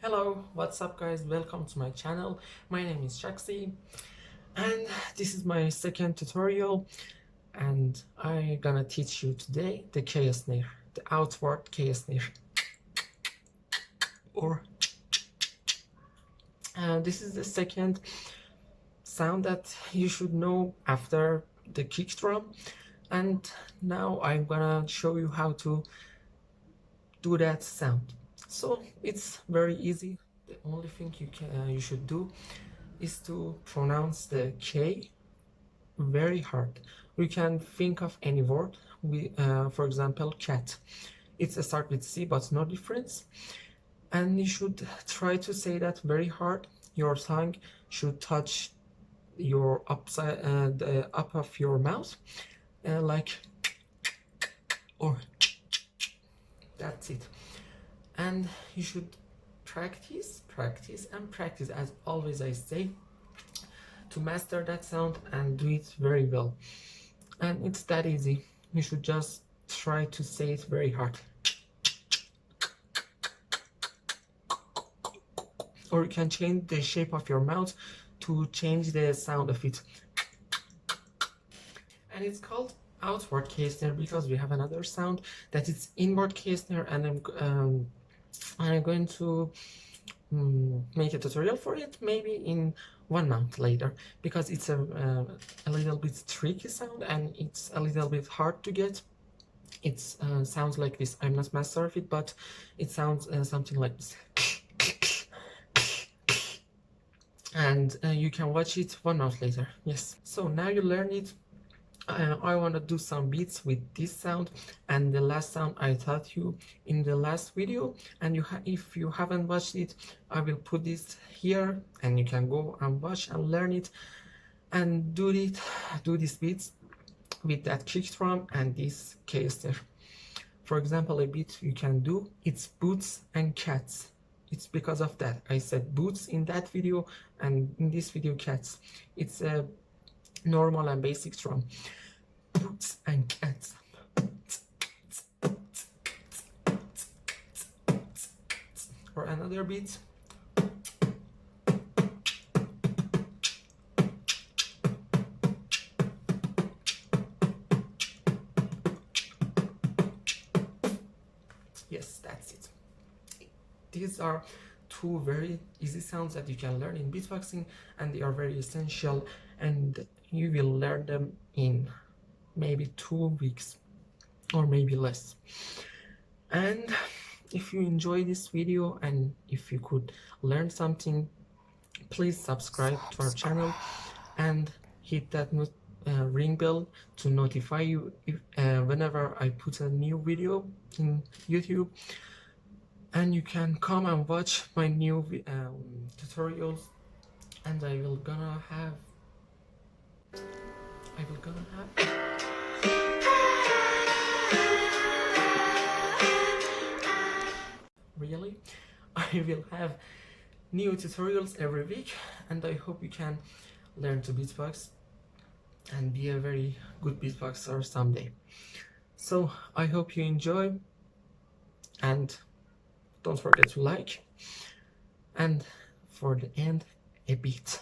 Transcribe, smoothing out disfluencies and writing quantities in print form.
Hello, what's up guys? Welcome to my channel. My name is shockz, and this is my second tutorial, and I'm gonna teach you today the k-snare, the outward k-snare, or this is the second sound that you should know after the kick drum. And now I'm gonna show you how to do that sound. So it's very easy. The only thing you should do is to pronounce the K very hard. We can think of any word. For example, cat. It's a start with C, but no difference. And you should try to say that very hard. Your tongue should touch your the up of your mouth, like, or that's it. And you should practice and practice, as always I say, to master that sound and do it very well. And it's that easy. You should just try to say it very hard. Or you can change the shape of your mouth to change the sound of it. And it's called outward-k-snare because we have another sound that is inward-k-snare, and I'm going to make a tutorial for it maybe in 1 month later, because it's a little bit tricky sound and it's a little bit hard to get. It sounds like this. I'm not master of it, but it sounds something like this. And you can watch it 1 month later. Yes. So now you learn it. I want to do some beats with this sound and the last sound I taught you in the last video, and if you haven't watched it, I will put this here and you can go and watch and learn it and do these beats with that kick drum and this k-snare. For example, a beat you can do, it's boots and cats. It's because of that I said boots in that video, and in this video cats. It's a normal and basic drum. Boots and cats. Or another beat. Yes, that's it. These are two very easy sounds that you can learn in beatboxing, and they are very essential, and you will learn them in maybe 2 weeks or maybe less. And if you enjoy this video and if you could learn something, please subscribe to our channel and hit that ring bell to notify you whenever I put a new video in YouTube. And you can come and watch my new tutorials, and I will gonna have really, I will have new tutorials every week, and I hope you can learn to beatbox and be a very good beatboxer someday. So I hope you enjoy, and don't forget to like, and for the end, a beat.